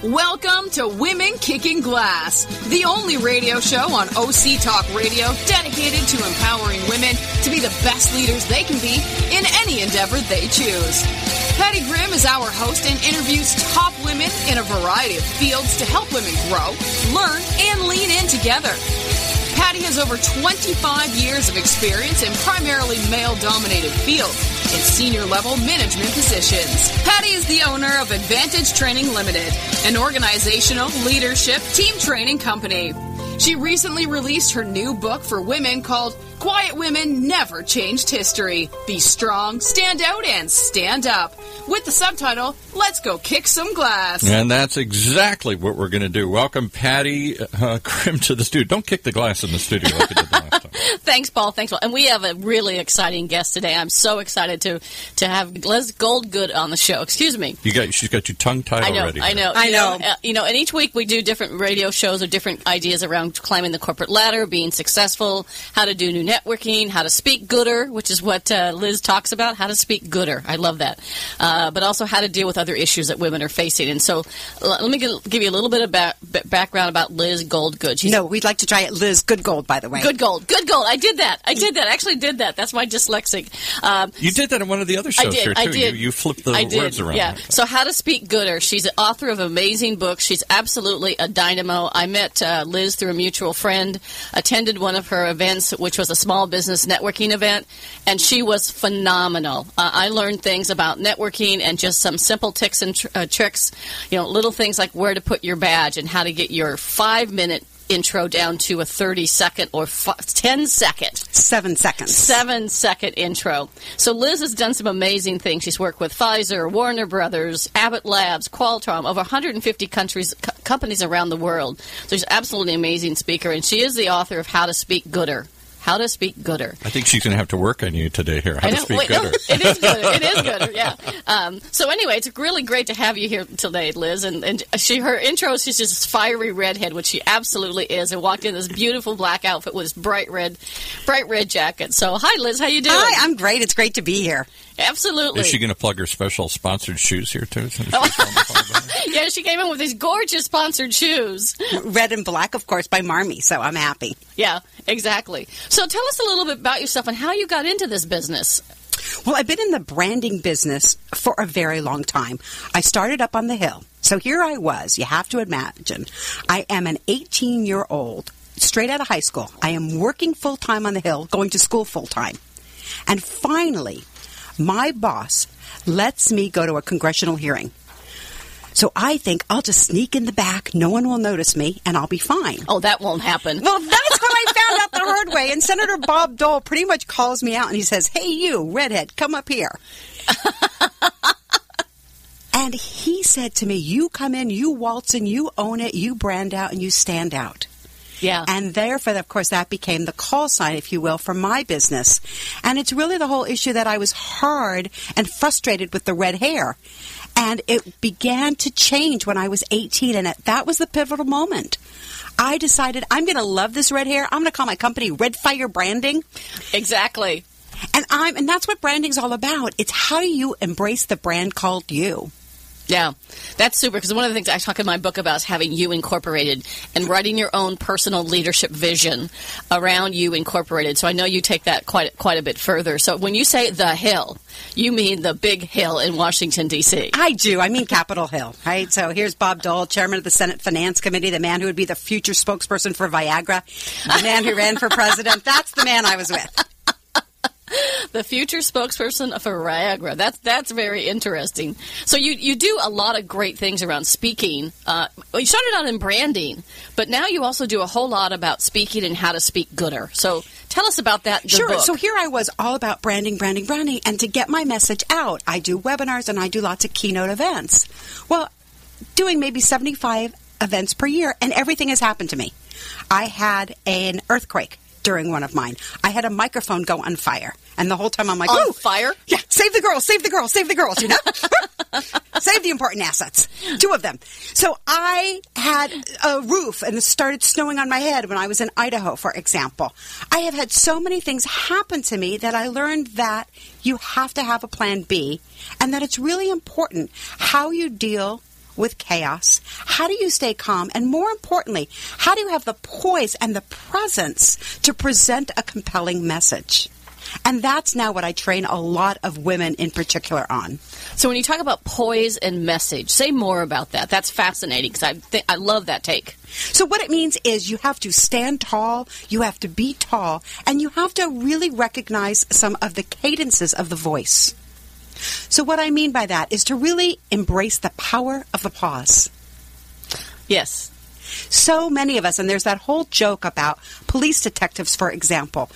Welcome to Women Kicking Glass, the only radio show on OC Talk Radio dedicated to empowering women to be the best leaders they can be in any endeavor they choose. Patty Grimm is our host and interviews top women in a variety of fields to help women grow, learn, and lean in together. Patty has over 25 years of experience in primarily male-dominated fields in senior-level management positions. Patty is the owner of Advantage Training Limited, an organizational leadership team training company. She recently released her new book for women called Quiet Women Never Changed History. Be strong, stand out, and stand up. With the subtitle, Let's Go Kick Some Glass. And that's exactly what we're going to do. Welcome, Patty Grimm, to the studio. Don't kick the glass in the studio like you did the last time. Thanks, Paul. And we have a really exciting guest today. I'm so excited to have Liz Goldgood on the show. Excuse me. She's got you tongue-tied already. I know. And each week we do different radio shows or different ideas around climbing the corporate ladder, being successful, how to do new networking, how to speak gooder, which is what Liz talks about, how to speak gooder. I love that. But also how to deal with other issues that women are facing. And so let me give you a little bit of background about Liz Goldgood. No, we'd like to try it. Liz Goodgold, by the way. Goodgold. I did that. I actually did that. That's my dyslexic. You did that in one of the other shows here, too. I did. You flipped the words around. Yeah. So how to speak gooder. She's an author of amazing books. She's absolutely a dynamo. I met Liz through a mutual friend, attended one of her events, which was a small business networking event, and she was phenomenal. I learned things about networking and just some simple tips and tricks, little things like where to put your badge and how to get your 5-minute intro down to a 30-second or 10-second. 7 seconds. 7-second intro. So Liz has done some amazing things. She's worked with Pfizer, Warner Brothers, Abbott Labs, Qualcomm, over 150 companies around the world. So she's absolutely amazing speaker, and she is the author of How to Speak Gooder. How to speak gooder. I think she's going to have to work on you today here. How to speak gooder. No, it is gooder. It is gooder, yeah. So anyway, it's really great to have you here today, Liz. And her intro, she's just this fiery redhead, which she absolutely is, and walked in this beautiful black outfit with this bright red jacket. So hi, Liz. How you doing? Hi, I'm great. It's great to be here. Absolutely. Is she going to plug her special sponsored shoes here, too? Yeah, she came in with these gorgeous sponsored shoes. Red and black, of course, by Marmy, so I'm happy. Yeah, exactly. So tell us a little bit about yourself and how you got into this business. Well, I've been in the branding business for a very long time. I started up on the Hill. So here I was. You have to imagine. I am an 18-year-old, straight out of high school. I am working full-time on the Hill, going to school full-time. And finally, my boss lets me go to a congressional hearing. So I think I'll just sneak in the back, no one will notice me, and I'll be fine. Oh, that won't happen. Well, that's what I found out the hard way. And Senator Bob Dole pretty much calls me out, and he says, "Hey, you, redhead, come up here." And he said to me, "You come in, you waltz in, you own it, you brand out, and you stand out." Yeah. And therefore, of course, that became the call sign, if you will, for my business. And it's really the whole issue that I was hard and frustrated with the red hair. And it began to change when I was 18, and that was the pivotal moment. I decided I'm going to love this red hair. I'm going to call my company REDfire Branding. Exactly. And that's what branding's all about. It's how do you embrace the brand called you. Yeah, that's super, because one of the things I talk in my book about is having you incorporated and writing your own personal leadership vision around you incorporated. So I know you take that quite a bit further. So when you say the Hill, you mean the big hill in Washington, D.C. I do. I mean Capitol Hill, right? So here's Bob Dole, chairman of the Senate Finance Committee, the man who would be the future spokesperson for Viagra, the man who ran for president. That's the man I was with. The future spokesperson for Viagra. That's very interesting. So you do a lot of great things around speaking. You started out in branding, but now you also do a whole lot about speaking and how to speak gooder. So tell us about that in the book. So here I was all about branding. And to get my message out, I do webinars and I do lots of keynote events. Well, doing maybe 75 events per year, and everything has happened to me. I had an earthquake during one of mine. I had a microphone go on fire. And the whole time I'm like, on fire? Yeah, save the girls, you know? Save the important assets. 2 of them. So I had a roof and it started snowing on my head when I was in Idaho, for example. I have had so many things happen to me that I learned that you have to have a plan B and that it's really important how you deal with chaos, how do you stay calm? And more importantly, how do you have the poise and the presence to present a compelling message? And that's now what I train a lot of women in particular on. So when you talk about poise and message, say more about that. That's fascinating because I love that take. So what it means is you have to stand tall, you have to be tall, and you have to really recognize some of the cadences of the voice. So what I mean by that is to really embrace the power of the pause. Yes. So many of us, and there's that whole joke about police detectives, for example,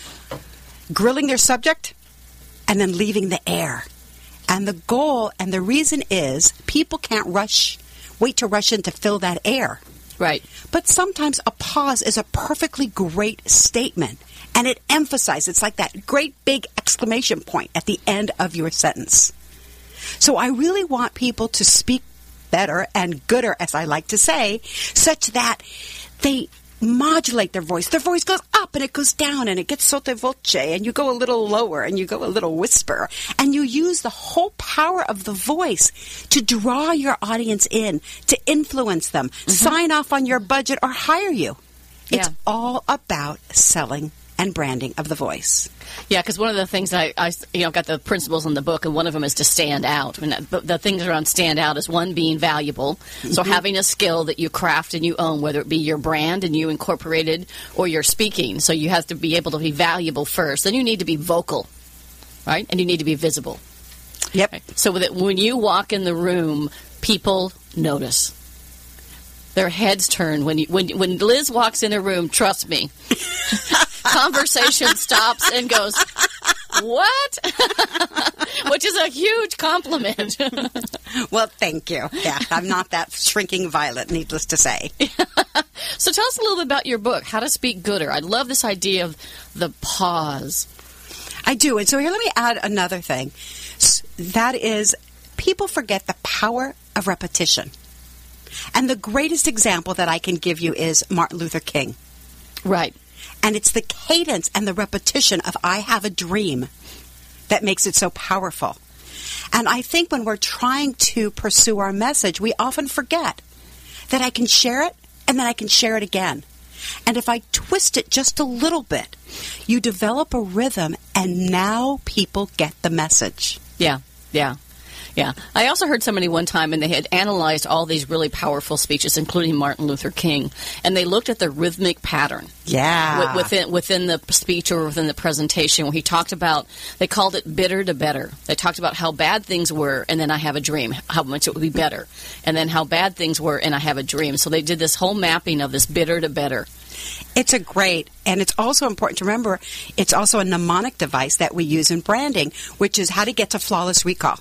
grilling their subject and then leaving the air. And the goal and the reason is people can't wait to rush in to fill that air. Right. But sometimes a pause is a perfectly great statement. And it emphasizes, it's like that great big exclamation point at the end of your sentence. So I really want people to speak better and gooder, as I like to say, such that they modulate their voice. Their voice goes up and it goes down and it gets sotto voce and you go a little lower and you go a little whisper. And you use the whole power of the voice to draw your audience in, to influence them, sign off on your budget or hire you. It's all about selling and branding of the voice. Yeah, because one of the things I got the principles in the book, and one of them is to stand out. And the things around stand out is one, being valuable. So having a skill that you craft and you own, whether it be your brand and you incorporated or your speaking. So you have to be able to be valuable first. Then you need to be vocal, right? And you need to be visible. Yep. Right? So when you walk in the room, people notice. Their heads turn. When Liz walks in a room, trust me, conversation stops and goes, what? Which is a huge compliment. Well, thank you. Yeah, I'm not that shrinking violet, needless to say. So tell us a little bit about your book, How to Speak Gooder. I love this idea of the pause. I do. And so here, let me add another thing. That is, people forget the power of repetition. And the greatest example that I can give you is Martin Luther King. Right. And it's the cadence and the repetition of I have a dream that makes it so powerful. And I think when we're trying to pursue our message, we often forget that I can share it and then I can share it again. And if I twist it just a little bit, you develop a rhythm and now people get the message. Yeah, yeah. Yeah. I also heard somebody one time, and they had analyzed all these really powerful speeches, including Martin Luther King, and they looked at the rhythmic pattern. Yeah. Within the speech or within the presentation, where he talked about, they called it bitter to better. They talked about how bad things were, and then I have a dream, how much it would be better. And then how bad things were, and I have a dream. So they did this whole mapping of this bitter to better. It's a great, and it's also important to remember, it's also a mnemonic device that we use in branding, which is how to get to flawless recall.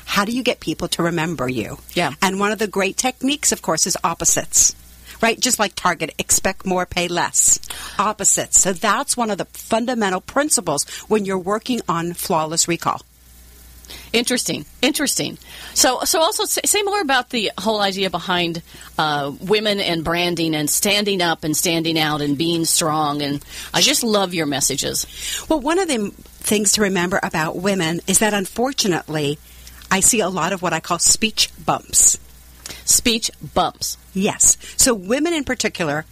How do you get people to remember you? Yeah. And one of the great techniques, of course, is opposites. Right? Just like Target, expect more, pay less. Opposites. So that's one of the fundamental principles when you're working on flawless recall. Interesting. So also say more about the whole idea behind women and branding and standing up and standing out and being strong. And I just love your messages. Well, one of the things to remember about women is that, unfortunately, I see a lot of what I call speech bumps. Speech bumps. Yes. So women in particular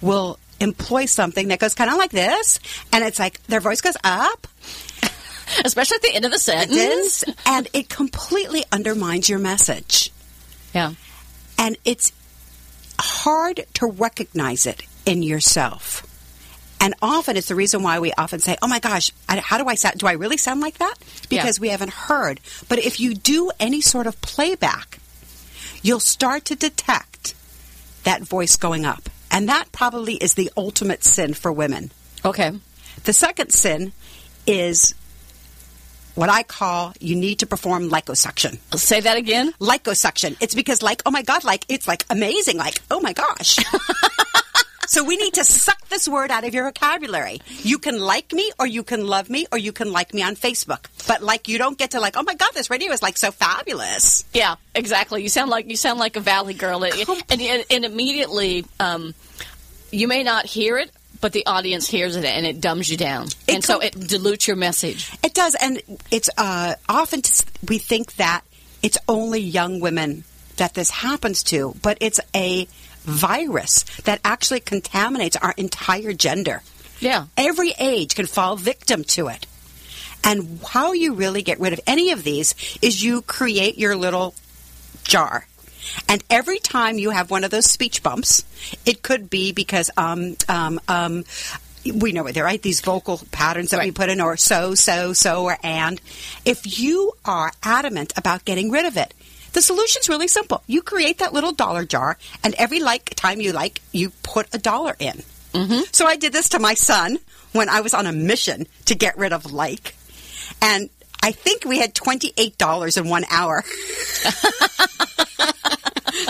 will employ something that goes kind of like this, and it's like their voice goes up. Especially at the end of the sentence. And it completely undermines your message. Yeah. And it's hard to recognize it in yourself. And often it's the reason why we often say, oh my gosh, how do I sound? Do I really sound like that? Because we haven't heard. But if you do any sort of playback, you'll start to detect that voice going up. And that probably is the ultimate sin for women. Okay. The second sin is what I call you need to perform liposuction. Say that again? Liposuction. It's because oh my God, it's amazing. Oh my gosh. So we need to suck this word out of your vocabulary. You can like me, or you can love me, or you can like me on Facebook. But you don't get to oh my God, this radio is so fabulous. Yeah, exactly. You sound like a Valley girl, and immediately you may not hear it, but the audience hears it and it dumbs you down, so it dilutes your message. It does, and it's often we think that it's only young women that this happens to, but it's a virus that actually contaminates our entire gender. Yeah. Every age can fall victim to it. And how you really get rid of any of these is you create your little jar. And every time you have one of those speech bumps, it could be because we know what they're, right? These vocal patterns that we put in, or so, or and. If you are adamant about getting rid of it, the solution's really simple. You create that little dollar jar, and every time you put $1 in. Mm-hmm. So I did this to my son when I was on a mission to get rid of like. And I think we had $28 in 1 hour.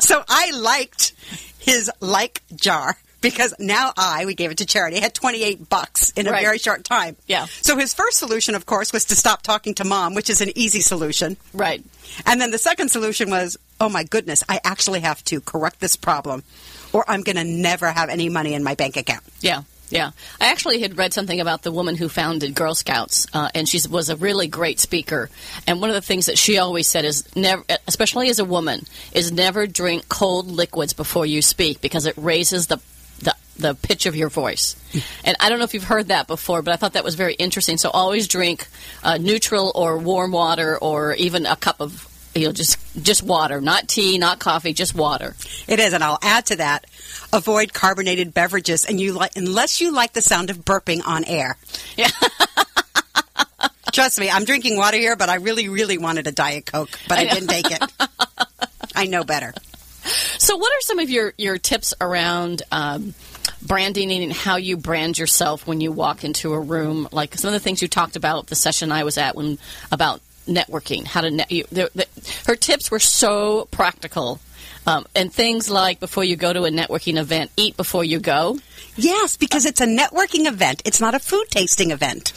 So I liked his like jar because now we gave it to charity. I had $28 in a very short time. Yeah. So his first solution, of course, was to stop talking to Mom, which is an easy solution. Right. And then the second solution was, oh my goodness, I actually have to correct this problem or I'm going to never have any money in my bank account. Yeah. Yeah. I actually had read something about the woman who founded Girl Scouts, and she was a really great speaker. And one of the things that she always said is, never, especially as a woman, is never drink cold liquids before you speak because it raises the pitch of your voice. And I don't know if you've heard that before, but I thought that was very interesting. So always drink neutral or warm water or even a cup of just water, not tea, not coffee, just water. It is, and I'll add to that, avoid carbonated beverages, and unless you like the sound of burping on air. Yeah. Trust me, I'm drinking water here, but I really, really wanted a Diet Coke, but I didn't take it. I know better. So what are some of your tips around branding and how you brand yourself when you walk into a room? Like some of the things you talked about the session I was at about networking, how to her tips were so practical, and things like before you go to a networking event, eat before you go. Yes, because it's a networking event. It's not a food tasting event.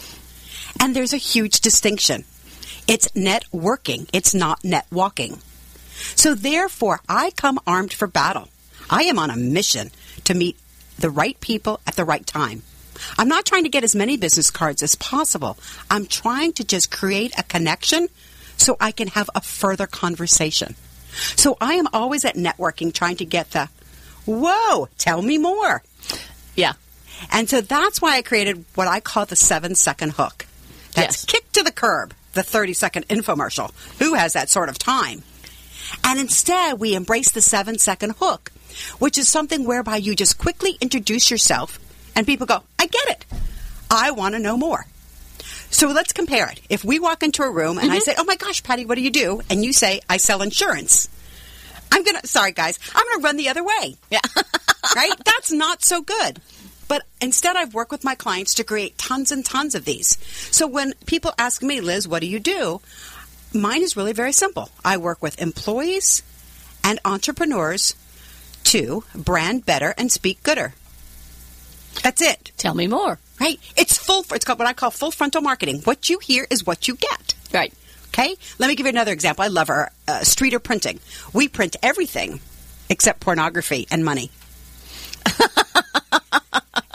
And there's a huge distinction. It's networking. It's not net walking. So therefore, I come armed for battle. I am on a mission to meet the right people at the right time. I'm not trying to get as many business cards as possible. I'm trying to just create a connection so I can have a further conversation. So I am always at networking trying to get the, whoa, tell me more. Yeah. And so that's why I created what I call the 7-second hook. That's kick to the curb, the 30-second infomercial. Who has that sort of time? And instead, we embrace the 7-second hook, which is something whereby you just quickly introduce yourself and people go, I get it. I want to know more. So let's compare it. If we walk into a room and I say, oh my gosh, Patty, what do you do? And you say, I sell insurance. Sorry guys, I'm going to run the other way. Yeah. Right? That's not so good. But instead I've worked with my clients to create tons and tons of these. So when people ask me, Liz, what do you do? Mine is really very simple. I work with employees and entrepreneurs to brand better and speak gooder. That's it. Tell me more. Right? It's called what I call full frontal marketing. What you hear is what you get. Right. Okay? Let me give you another example. I love our streeter printing. We print everything except pornography and money.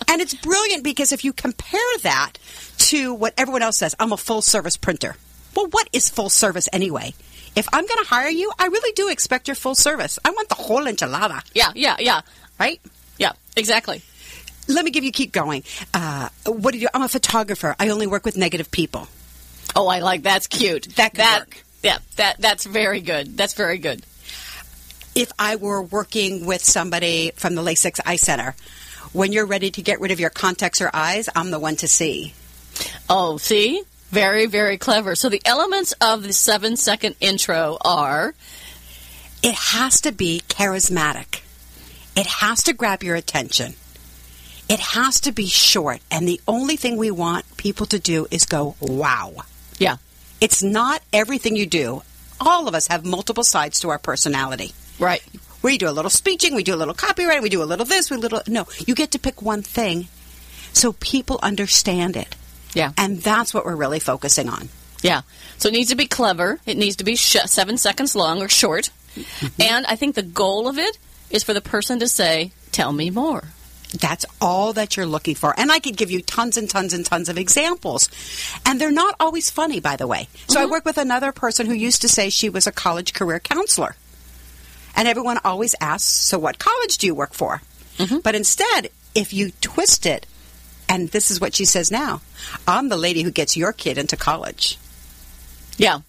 And it's brilliant because if you compare that to what everyone else says, I'm a full-service printer. Well, what is full service anyway? If I'm going to hire you, I really do expect your full service. I want the whole enchilada. Yeah. Right? Yeah, exactly. Let me keep going. What do you do? I'm a photographer. I only work with negative people. Oh, I like that's cute. That could work. Yeah, that's very good. That's very good. If I were working with somebody from the LASIK Eye Center, when you're ready to get rid of your contacts or eyes, I'm the one to see. Oh, see? Very, very clever. So the elements of the 7-second intro are? It has to be charismatic. It has to grab your attention. It has to be short. And the only thing we want people to do is go, wow. Yeah. It's not everything you do. All of us have multiple sides to our personality. Right. We do a little speeching, we do a little copywriting, we do a little this, no. You get to pick one thing so people understand it. Yeah. And that's what we're really focusing on. Yeah. So it needs to be clever. It needs to be 7 seconds long or short. Mm-hmm. And I think the goal of it is for the person to say, tell me more. That's all that you're looking for. And I could give you tons and tons and tons of examples. And they're not always funny, by the way. So I work with another person who used to say she was a college career counselor. And everyone always asks, so what college do you work for? Mm-hmm. But instead, if you twist it, and this is what she says now, I'm the lady who gets your kid into college. Yeah.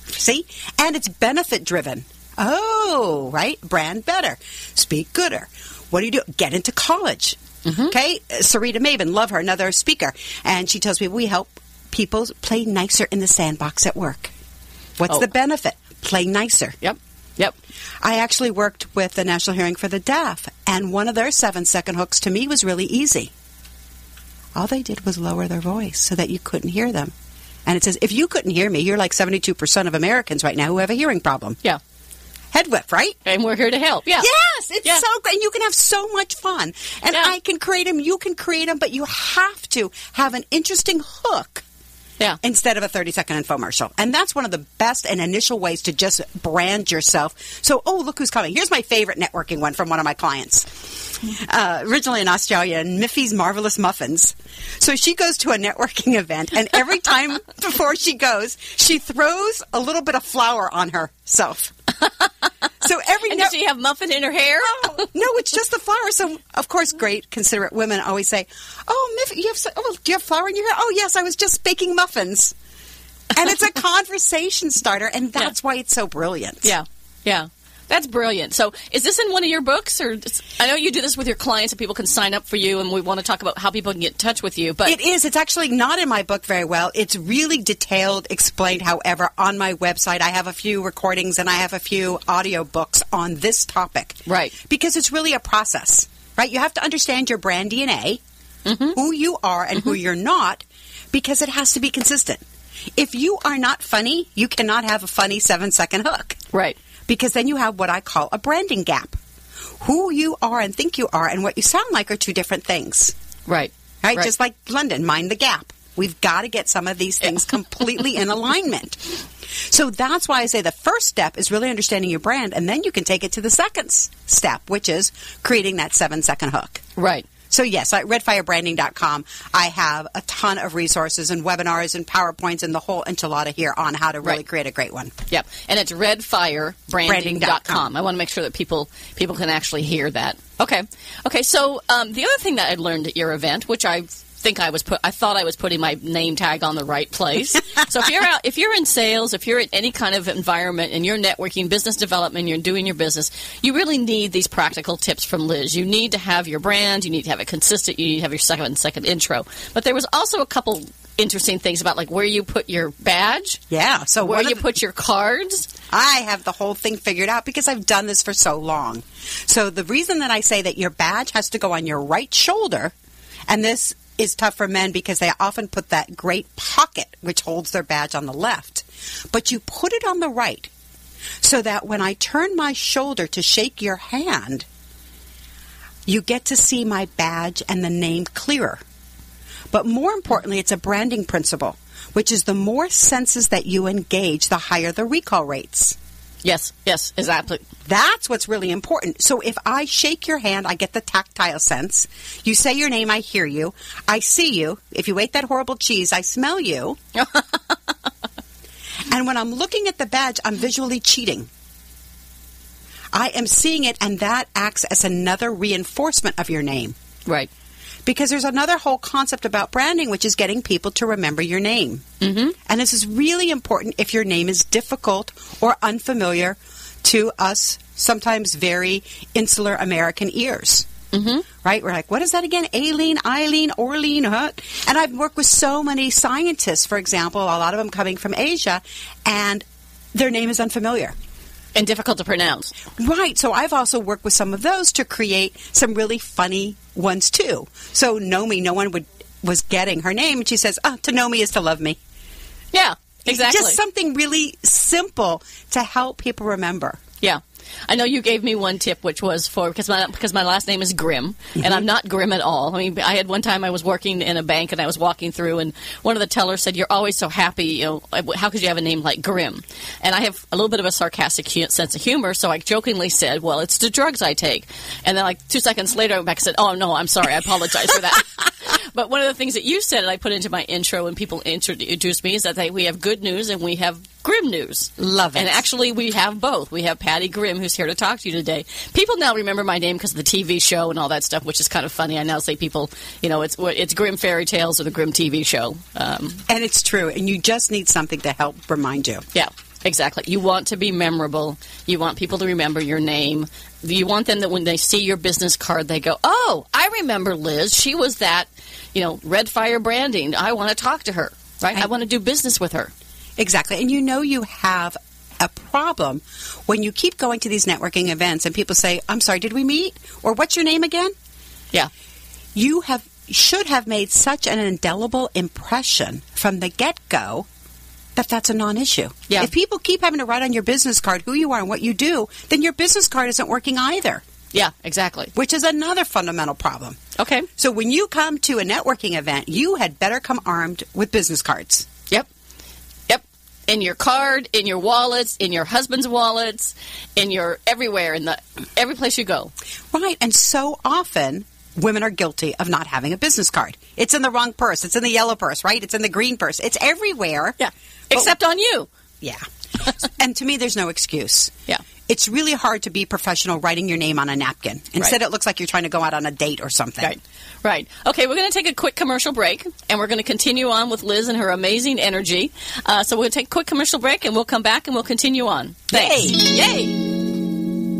See? And it's benefit driven. Oh, right? Brand better. Speak gooder. What do you do? Get into college. Mm-hmm. Okay? Sarita Maven, love her, another speaker. And she tells me we help people play nicer in the sandbox at work. What's the benefit? Play nicer. Yep. I actually worked with the National Hearing for the Deaf, and one of their 7-second hooks to me was really easy. All they did was lower their voice so that you couldn't hear them. And it says, if you couldn't hear me, you're like 72% of Americans right now who have a hearing problem. Yeah. Head whip, right? And we're here to help. Yeah. Yes, it's so great. And you can have so much fun. And I can create them, you can create them, but you have to have an interesting hook. Yeah. Instead of a 30-second infomercial. And that's one of the best and initial ways to just brand yourself. So, look who's coming. Here's my favorite networking one from one of my clients. Originally in Australia, in Miffy's Marvelous Muffins. So she goes to a networking event, and every time before she goes, she throws a little bit of flour on herself. So and does she have muffin in her hair? No, it's just the flour. So, of course, great, considerate women always say, Miffy, do you have flour in your hair? Oh, yes, I was just baking muffins. And it's a conversation starter, and that's why it's so brilliant. Yeah. That's brilliant. So is this in one of your books? Or I know you do this with your clients and people can sign up for you, and we want to talk about how people can get in touch with you. But it is. It's actually not in my book very well. It's really detailed, explained. However, on my website, I have a few recordings and I have a few audio books on this topic. Right. Because it's really a process, right? You have to understand your brand DNA, who you are and who you're not, because it has to be consistent. If you are not funny, you cannot have a funny 7-second hook. Right. Because then you have what I call a branding gap. Who you are and think you are and what you sound like are two different things. Right. Just like London, mind the gap. We've got to get some of these things completely in alignment. So that's why I say the first step is really understanding your brand, and then you can take it to the second step, which is creating that 7-second hook. Right. So, yes, at redfirebranding.com, I have a ton of resources and webinars and PowerPoints and the whole enchilada here on how to really create a great one. Yep. And it's redfirebranding.com. I want to make sure that people can actually hear that. Okay. So the other thing that I learned at your event, which I thought I was putting my name tag on the right place. So if you're in sales, if you're in any kind of environment and you're networking, business development, you're doing your business, you really need these practical tips from Liz. You need to have your brand, you need to have it consistent, you need to have your second intro. But there was also a couple interesting things about like where you put your badge. Yeah. So where you put your cards. I have the whole thing figured out because I've done this for so long. So the reason that I say that your badge has to go on your right shoulder, and this is tough for men because they often put that great pocket which holds their badge on the left. But you put it on the right so that when I turn my shoulder to shake your hand, you get to see my badge and the name clearer. But more importantly, it's a branding principle, which is the more senses that you engage, the higher the recall rates. Yes, exactly. That's what's really important. So if I shake your hand, I get the tactile sense. You say your name, I hear you. I see you. If you ate that horrible cheese, I smell you. And when I'm looking at the badge, I'm visually cheating. I am seeing it, and that acts as another reinforcement of your name. Right. Because there's another whole concept about branding, which is getting people to remember your name. Mm-hmm. And this is really important if your name is difficult or unfamiliar to us, sometimes very insular American ears. Mm-hmm. Right? We're like, what is that again? Aileen, Eileen, Orleen, huh? And I've worked with so many scientists, for example, a lot of them coming from Asia, and their name is unfamiliar. And difficult to pronounce. Right. So I've also worked with some of those to create some really funny ones, too. So Nomi, no one was getting her name, and she says, to know me is to love me. Yeah, exactly. Just something really simple to help people remember. Yeah. I know you gave me one tip, which was because my last name is Grimm, and I'm not grim at all. I mean, I had one time I was working in a bank, and I was walking through, and one of the tellers said, "You're always so happy. You know, how could you have a name like Grimm?" And I have a little bit of a sarcastic sense of humor, so I jokingly said, "Well, it's the drugs I take." And then, like 2 seconds later, I went back and said, "Oh no, I'm sorry. I apologize for that." But one of the things that you said, and I put into my intro when people introduce me, is that we have good news and we have grim news. Love it. And actually, we have both. We have Patty Grimm, who's here to talk to you today. People now remember my name because of the TV show and all that stuff, which is kind of funny. I now say people, it's Grimm Fairy Tales or the Grimm TV show. And it's true. And you just need something to help remind you. Yeah. Exactly. You want to be memorable. You want people to remember your name. You want them that when they see your business card, they go, oh, I remember Liz. She was that, REDfire branding. I want to talk to her, right? I want to do business with her. Exactly. And you have a problem when you keep going to these networking events and people say, I'm sorry, did we meet? Or what's your name again? Yeah. You should have made such an indelible impression from the get-go that's a non-issue. Yeah. If people keep having to write on your business card who you are and what you do, then your business card isn't working either. Yeah, exactly. Which is another fundamental problem. Okay. So when you come to a networking event, you had better come armed with business cards. Yep. In your card, in your wallets, in your husband's wallets, in your everywhere, every place you go. Right. And so often women are guilty of not having a business card. It's in the wrong purse. It's in the yellow purse, right? It's in the green purse. It's everywhere. Yeah. Except on you. Yeah. And to me, there's no excuse. Yeah. It's really hard to be professional writing your name on a napkin. Instead, It looks like you're trying to go out on a date or something. Right. Okay, we're going to take a quick commercial break, and we're going to continue on with Liz and her amazing energy. So we're going to take a quick commercial break, and we'll come back, and we'll continue on. Thanks. Yay!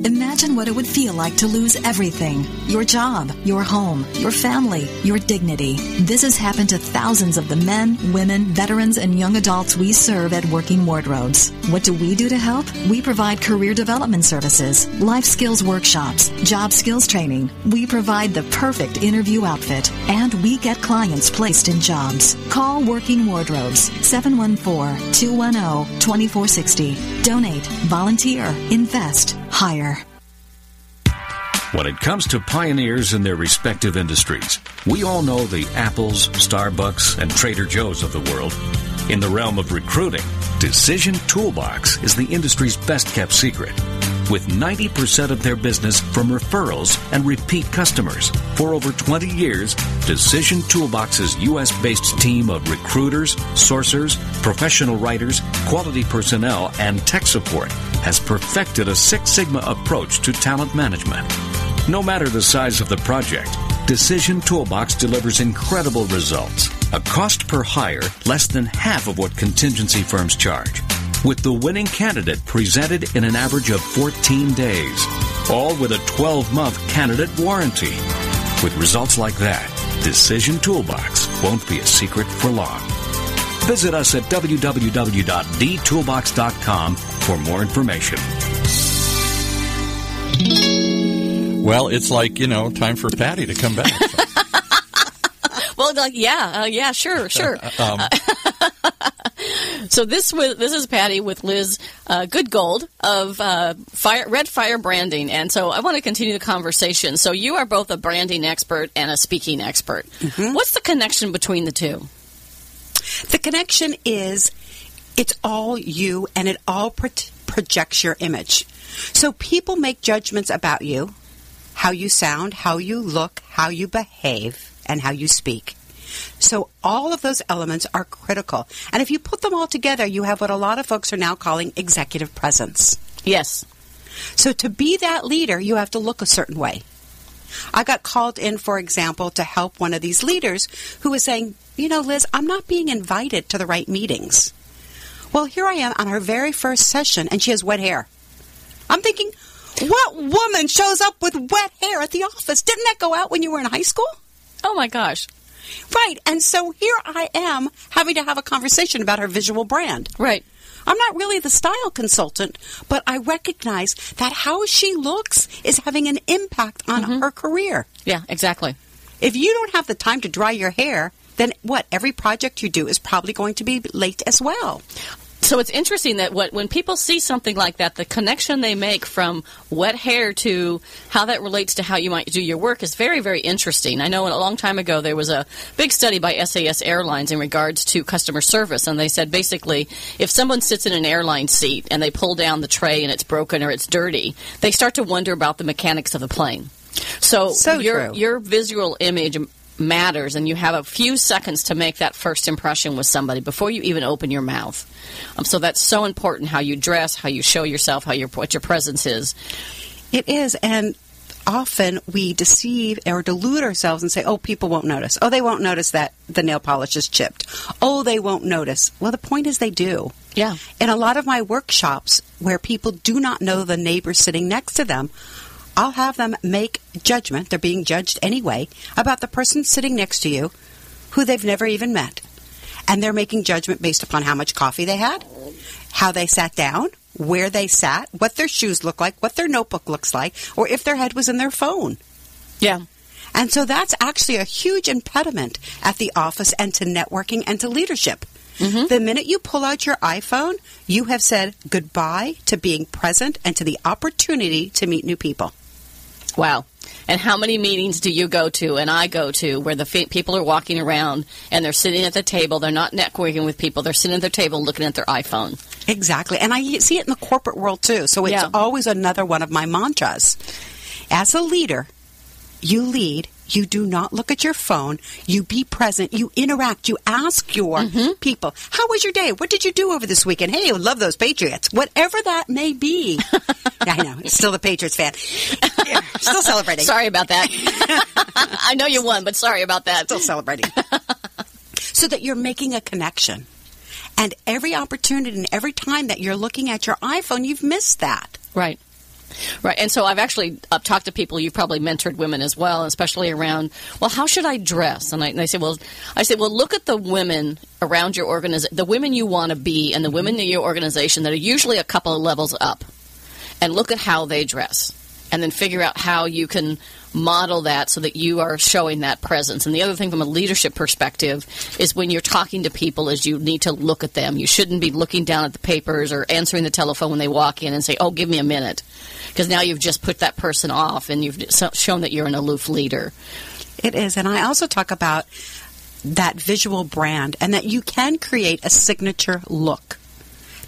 Imagine what it would feel like to lose everything. Your job, your home, your family, your dignity. This has happened to thousands of the men, women, veterans, and young adults we serve at Working Wardrobes. What do we do to help? We provide career development services, life skills workshops, job skills training. We provide the perfect interview outfit, and we get clients placed in jobs. Call Working Wardrobes, 714-210-2460. Donate, volunteer, invest, hire. When it comes to pioneers in their respective industries, we all know the Apples, Starbucks, and Trader Joe's of the world. In the realm of recruiting, Decision Toolbox is the industry's best-kept secret. With 90% of their business from referrals and repeat customers. For over 20 years, Decision Toolbox's U.S.-based team of recruiters, sourcers, professional writers, quality personnel, and tech support has perfected a Six Sigma approach to talent management. No matter the size of the project, Decision Toolbox delivers incredible results. A cost per hire less than half of what contingency firms charge. With the winning candidate presented in an average of 14 days. All with a 12-month candidate warranty. With results like that, Decision Toolbox won't be a secret for long. Visit us at www.dtoolbox.com for more information. Well, it's like, time for Patty to come back. Well, sure. So this is Patty with Liz Goodgold of REDfire Branding, and so I want to continue the conversation. So you are both a branding expert and a speaking expert. Mm-hmm. What's the connection between the two? The connection is it's all you, and it all projects your image. So people make judgments about you, how you sound, how you look, how you behave, and how you speak. So all of those elements are critical. And if you put them all together, you have what a lot of folks are now calling executive presence. Yes. So to be that leader, you have to look a certain way. I got called in, for example, to help one of these leaders who was saying, Liz, I'm not being invited to the right meetings. Well, here I am on her very first session, and she has wet hair. I'm thinking, what woman shows up with wet hair at the office? Didn't that go out when you were in high school? Oh, my gosh. Right. And so here I am having to have a conversation about her visual brand. Right. I'm not really the style consultant, but I recognize that how she looks is having an impact on her career. Yeah, exactly. If you don't have the time to dry your hair, then every project you do is probably going to be late as well. So it's interesting that when people see something like that, the connection they make from wet hair to how that relates to how you might do your work is very, very interesting. I know a long time ago there was a big study by SAS Airlines in regards to customer service, and they said basically if someone sits in an airline seat and they pull down the tray and it's broken or it's dirty, they start to wonder about the mechanics of the plane. So your visual image matters, and you have a few seconds to make that first impression with somebody before you even open your mouth. So that's so important, how you dress, how you show yourself, what your presence is. It is, and often we deceive or delude ourselves and say, oh, people won't notice. Oh, they won't notice that the nail polish is chipped. Oh, they won't notice. Well, the point is they do. Yeah. In a lot of my workshops where people do not know the neighbor sitting next to them, I'll have them make judgment, they're being judged anyway, about the person sitting next to you who they've never even met. And they're making judgment based upon how much coffee they had, how they sat down, where they sat, what their shoes look like, what their notebook looks like, or if their head was in their phone. Yeah. And so that's actually a huge impediment at the office and to networking and to leadership. Mm-hmm. The minute you pull out your iPhone, you have said goodbye to being present and to the opportunity to meet new people. Wow. And how many meetings do you go to and I go to where the people are walking around and they're sitting at the table, they're not networking with people, they're sitting at their table looking at their iPhone. Exactly. And I see it in the corporate world too. So it's always another one of my mantras. As a leader, you lead. You do not look at your phone. You be present. You interact. You ask your people, how was your day? What did you do over this weekend? Hey, I love those Patriots. Whatever that may be. Yeah, I know. Still the Patriots fan. Yeah, still celebrating. Sorry about that. I know you won, but sorry about that. Still celebrating. So that you're making a connection. And every opportunity and every time that you're looking at your iPhone, you've missed that. Right. Right, and so I've actually talked to people, you've probably mentored women as well, especially around, well, how should I dress? And they say, well, look at the women around your organization, the women you want to be, and the women in your organization that are usually a couple of levels up, and look at how they dress, and then figure out how you can model that so that you are showing that presence. And the other thing from a leadership perspective is when you're talking to people is you need to look at them. You shouldn't be looking down at the papers or answering the telephone when they walk in and say, oh, give me a minute. Because now you've just put that person off and you've shown that you're an aloof leader. It is. And I also talk about that visual brand and that you can create a signature look.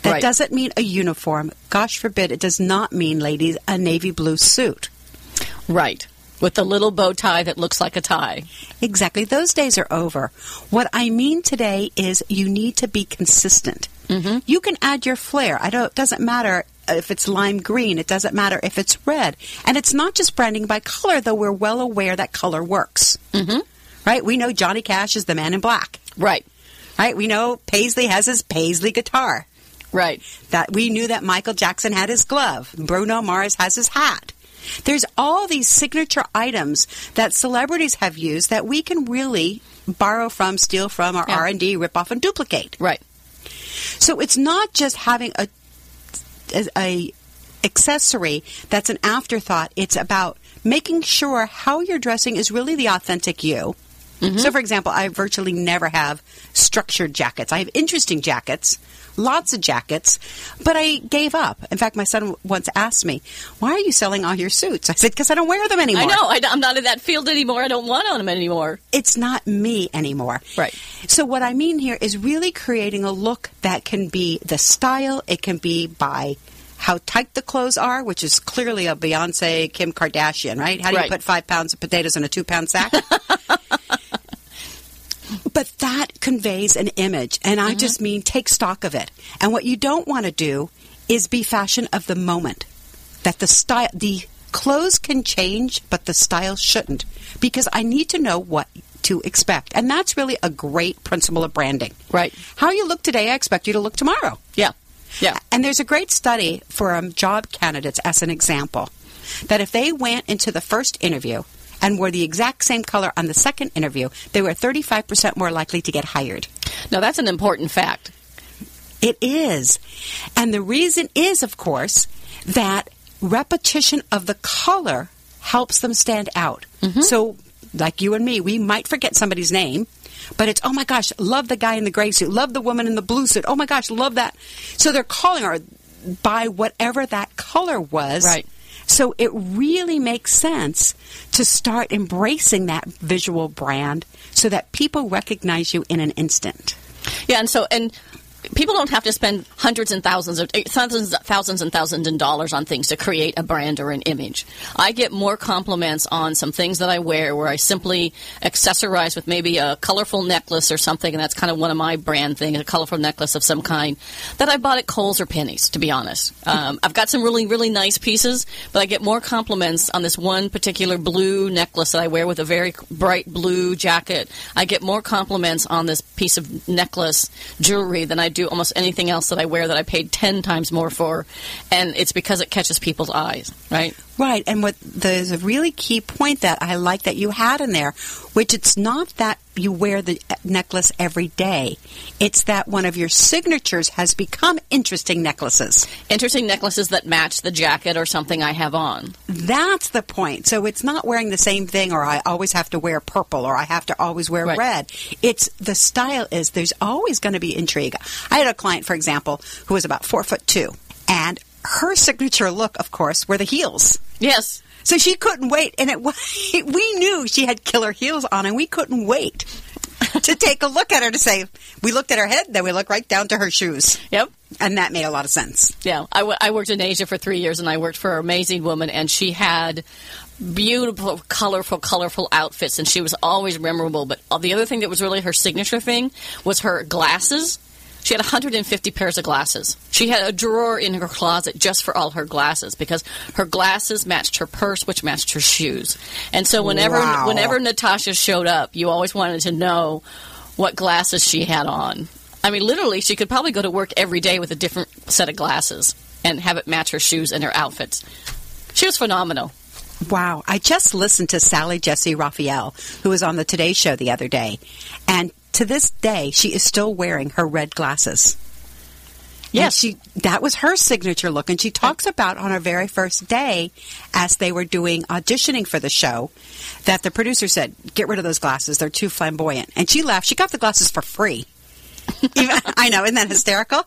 That doesn't mean a uniform. Gosh forbid, it does not mean, ladies, a navy blue suit. Right. With the little bow tie that looks like a tie. Exactly. Those days are over. What I mean today is you need to be consistent. Mm-hmm. You can add your flair. It doesn't matter if it's lime green. It doesn't matter if it's red. And it's not just branding by color, though we're well aware that color works. Mm-hmm. Right? We know Johnny Cash is the man in black. Right. Right? We know Paisley has his Paisley guitar. Right. That we knew that Michael Jackson had his glove. Bruno Mars has his hat. There's all these signature items that celebrities have used that we can really borrow from, steal from, or R&D, rip off, and duplicate. Right. So it's not just having a accessory that's an afterthought. It's about making sure how you're dressing is really the authentic you. Mm-hmm. So, for example, I virtually never have structured jackets. I have interesting jackets, lots of jackets, but I gave up. In fact, my son once asked me, why are you selling all your suits? I said, because I don't wear them anymore. I know. I'm not in that field anymore. I don't want them anymore. It's not me anymore. Right. So what I mean here is really creating a look that can be the style. It can be by how tight the clothes are, which is clearly a Beyonce, Kim Kardashian, right? How do you put 5 pounds of potatoes in a 2-pound sack? But that conveys an image, and I just mean take stock of it. And what you don't want to do is be fashion of the moment. That the clothes can change, but the style shouldn't, because I need to know what to expect. And that's really a great principle of branding. Right. How you look today, I expect you to look tomorrow. Yeah. Yeah. And there's a great study for job candidates as an example, that if they went into the first interview and wore the exact same color on the second interview, they were 35% more likely to get hired. Now, that's an important fact. It is. And the reason is, of course, that repetition of the color helps them stand out. Mm-hmm. So, like you and me, we might forget somebody's name, but it's, oh my gosh, love the guy in the gray suit, love the woman in the blue suit, oh my gosh, love that. So they're calling her by whatever that color was. Right. So it really makes sense to start embracing that visual brand so that people recognize you in an instant. Yeah, and people don't have to spend hundreds and thousands of dollars on things to create a brand or an image. I get more compliments on some things that I wear where I simply accessorize with maybe a colorful necklace or something, and that's kind of one of my brand things, a colorful necklace of some kind that I bought at Kohl's or Penny's, to be honest. I've got some really, really nice pieces, but I get more compliments on this one particular blue necklace that I wear with a very bright blue jacket. I get more compliments on this piece of necklace jewelry than I do almost anything else that I wear that I paid 10 times more for, and it's because it catches people's eyes, right? Right, and there's a really key point that I like that you had in there, which it's not that you wear the necklace every day. It's that one of your signatures has become interesting necklaces. Interesting necklaces that match the jacket or something I have on. That's the point. So it's not wearing the same thing, or I always have to wear purple, or I have to always wear red. It's the style is there's always going to be intrigue. I had a client, for example, who was about 4'2", and her signature look, of course, were the heels. Yes. So she couldn't wait, and we knew she had killer heels on, and we couldn't wait to take a look at her to say, we looked at her head, then we looked right down to her shoes. Yep. And that made a lot of sense. Yeah. I worked in Asia for 3 years, and I worked for an amazing woman, and she had beautiful, colorful outfits, and she was always memorable. But the other thing that was really her signature thing was her glasses. She had 150 pairs of glasses. She had a drawer in her closet just for all her glasses because her glasses matched her purse, which matched her shoes. And so whenever Natasha showed up, you always wanted to know what glasses she had on. I mean, literally, she could probably go to work every day with a different set of glasses and have it match her shoes and her outfits. She was phenomenal. Wow. I just listened to Sally Jesse Raphael, who was on the Today Show the other day, and to this day, she is still wearing her red glasses. Yes. That was her signature look. And she talks about on her very first day, as they were doing auditioning for the show, that the producer said, get rid of those glasses. They're too flamboyant. And she laughed. She got the glasses for free. I know, isn't that hysterical?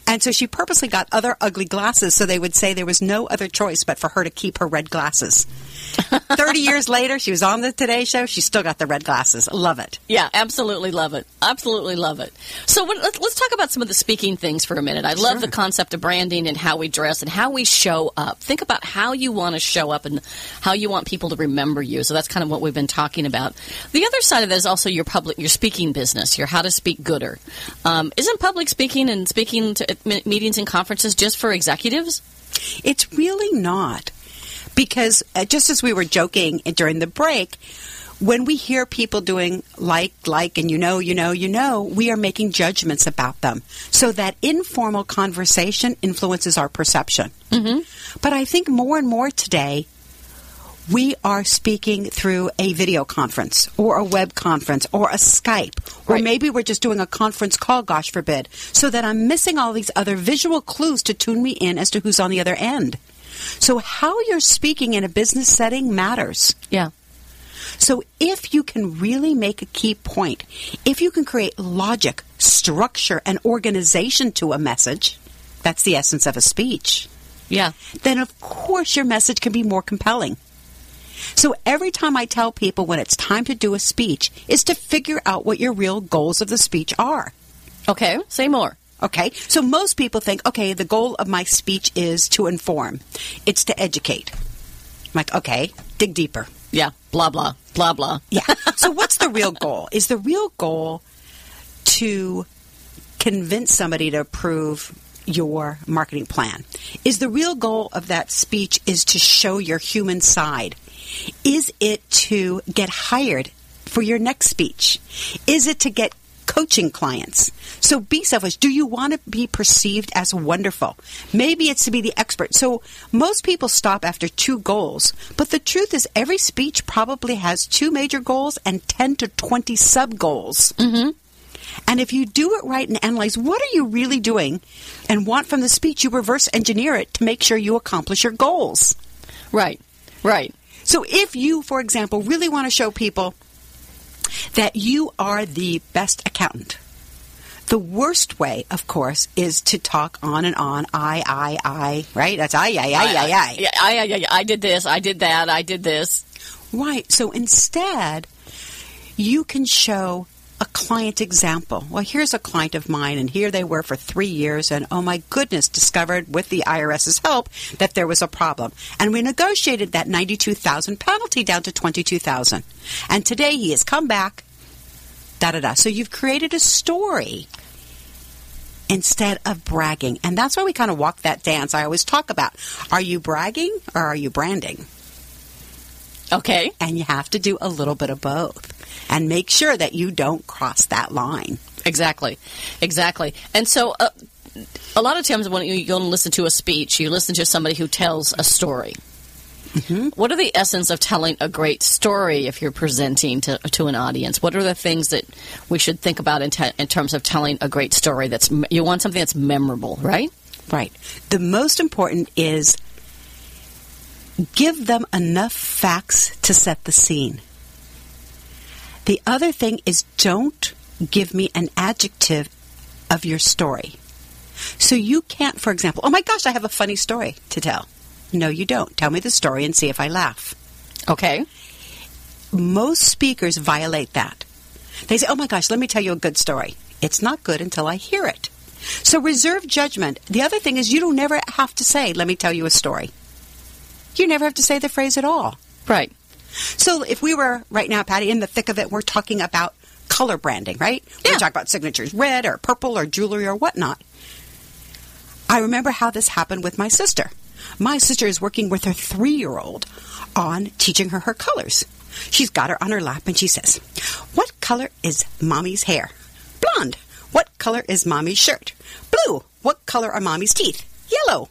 And so she purposely got other ugly glasses so they would say there was no other choice but for her to keep her red glasses. 30 years later, she was on the Today Show. She still got the red glasses. Love it. Yeah, absolutely love it. Absolutely love it. So let's talk about some of the speaking things for a minute. I love the concept of branding and how we dress and how we show up. Think about how you want to show up and how you want people to remember you. So that's kind of what we've been talking about. The other side of that is also your speaking business, your how to speak gooder. Isn't public speaking and speaking to meetings and conferences just for executives? It's really not. Because just as we were joking during the break, when we hear people doing like, and you know, we are making judgments about them. So that informal conversation influences our perception. Mm-hmm. But I think more and more today, we are speaking through a video conference or a web conference or a Skype, or maybe we're just doing a conference call, gosh forbid, so that I'm missing all these other visual clues to tune me in as to who's on the other end. So how you're speaking in a business setting matters. Yeah. So if you can really make a key point, if you can create logic, structure, and organization to a message, that's the essence of a speech. Yeah. Then, of course, your message can be more compelling. So every time I tell people when it's time to do a speech is to figure out what your real goals of the speech are. Okay. Say more. Okay, so most people think, okay, the goal of my speech is to inform. It's to educate. I'm like, okay, dig deeper. Yeah, blah, blah, blah, blah. Yeah, so what's the real goal? Is the real goal to convince somebody to approve your marketing plan? Is the real goal of that speech is to show your human side? Is it to get hired for your next speech? Is it to get coaching clients? So be selfish. Do you want to be perceived as wonderful? Maybe it's to be the expert. So most people stop after 2 goals. But the truth is every speech probably has 2 major goals and 10 to 20 sub-goals. Mm-hmm. And if you do it right and analyze what are you really doing and want from the speech, you reverse engineer it to make sure you accomplish your goals. Right, right. So if you, for example, really want to show people that you are the best accountant, the worst way, of course, is to talk on and on, I, right? That's I. Yeah, I did this, I did that, I did this. Right. So instead, you can show a client example. Well, here's a client of mine, and here they were for 3 years, and oh my goodness, discovered with the IRS's help that there was a problem. And we negotiated that $92,000 penalty down to $22,000. And today he has come back, da-da-da. So you've created a story instead of bragging. And that's why we kind of walk that dance I always talk about. Are you bragging or are you branding? Okay. And you have to do a little bit of both. And make sure that you don't cross that line. Exactly. And so a lot of times when you go and listen to a speech, you listen to somebody who tells a story. Mm-hmm. What are the essence of telling a great story if you're presenting to an audience? What are the things that we should think about in terms of telling a great story? You want something that's memorable, right? Right. The most important is give them enough facts to set the scene. The other thing is don't give me an adjective of your story. So you can't, for example, oh my gosh, I have a funny story to tell. No, you don't. Tell me the story and see if I laugh. Okay. Most speakers violate that. They say, oh my gosh, let me tell you a good story. It's not good until I hear it. So reserve judgment. The other thing is you don't never have to say, let me tell you a story. You never have to say the phrase at all. Right. So if we were right now, Patty, in the thick of it, we're talking about color branding, right? Yeah. We talk about signatures, red or purple or jewelry or whatnot. I remember how this happened with my sister. My sister is working with her 3-year-old on teaching her colors. She's got her on her lap and she says, what color is Mommy's hair? Blonde. What color is Mommy's shirt? Blue. What color are Mommy's teeth? Yellow.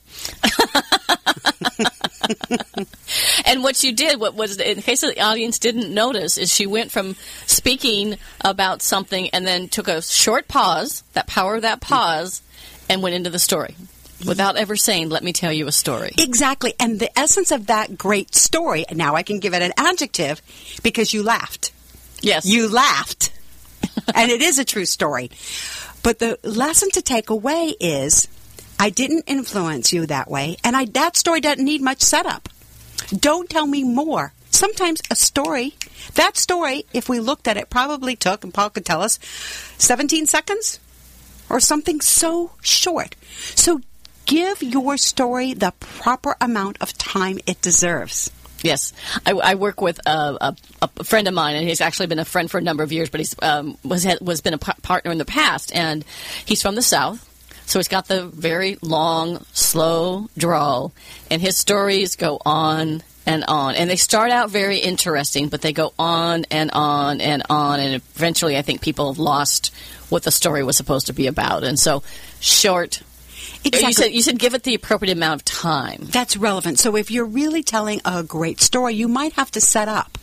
And what you did, what was, in case the audience didn't notice, is she went from speaking about something and then took a short pause, that power of that pause, and went into the story without ever saying, let me tell you a story. Exactly. And the essence of that great story, now I can give it an adjective because you laughed. Yes. You laughed. And it is a true story. But the lesson to take away is I didn't influence you that way, and that story doesn't need much setup. Don't tell me more. Sometimes a story, that story, if we looked at it, probably took, and Paul could tell us, 17 seconds or something so short. So give your story the proper amount of time it deserves. Yes. I work with a friend of mine, and he's actually been a friend for a number of years, but he's was been a partner in the past, and he's from the South. So he's got the very long, slow drawl, and his stories go on and on. And they start out very interesting, but they go on and on and on, and eventually I think people have lost what the story was supposed to be about. And so short. Exactly. You said give it the appropriate amount of time. That's relevant. So if you're really telling a great story, you might have to set up.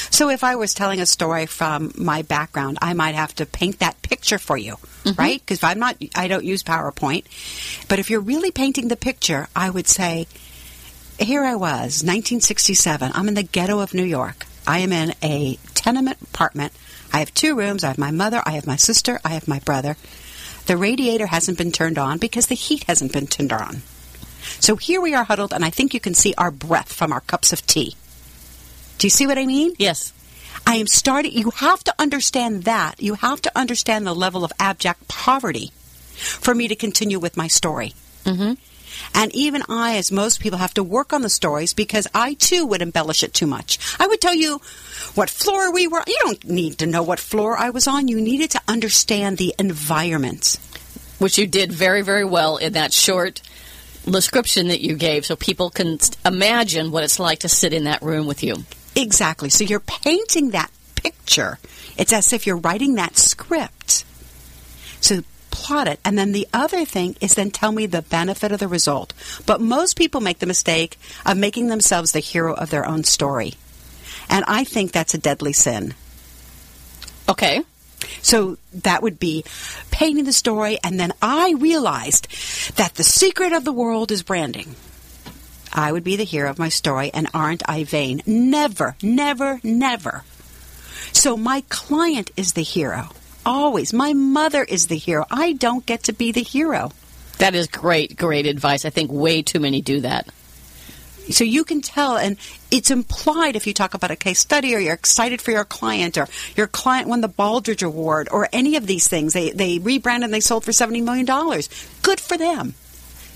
So if I was telling a story from my background, I might have to paint that picture for you, right? Because I don't use PowerPoint. But if you're really painting the picture, I would say, here I was, 1967. I'm in the ghetto of New York. I am in a tenement apartment. I have 2 rooms. I have my mother. I have my sister. I have my brother. The radiator hasn't been turned on because the heat hasn't been turned on. So here we are huddled, and I think you can see our breath from our cups of tea. Do you see what I mean? Yes. I am starting. You have to understand that. You have to understand the level of abject poverty for me to continue with my story. Mm-hmm. And even I, as most people, have to work on the stories because I, too, would embellish it too much. I would tell you what floor we were. You don't need to know what floor I was on. You needed to understand the environment. Which you did very, very well in that short description that you gave so people can imagine what it's like to sit in that room with you. Exactly. So you're painting that picture. It's as if you're writing that script. So plot it. And then the other thing is then tell me the benefit of the result. But most people make the mistake of making themselves the hero of their own story. And I think that's a deadly sin. Okay. So that would be painting the story, and then I realized that the secret of the world is branding. I would be the hero of my story, and aren't I vain? Never, never, never. So my client is the hero. Always. My mother is the hero. I don't get to be the hero. That is great, great advice. I think way too many do that. So you can tell, and it's implied if you talk about a case study or you're excited for your client or your client won the Baldrige Award or any of these things. They rebranded and they sold for $70 million. Good for them.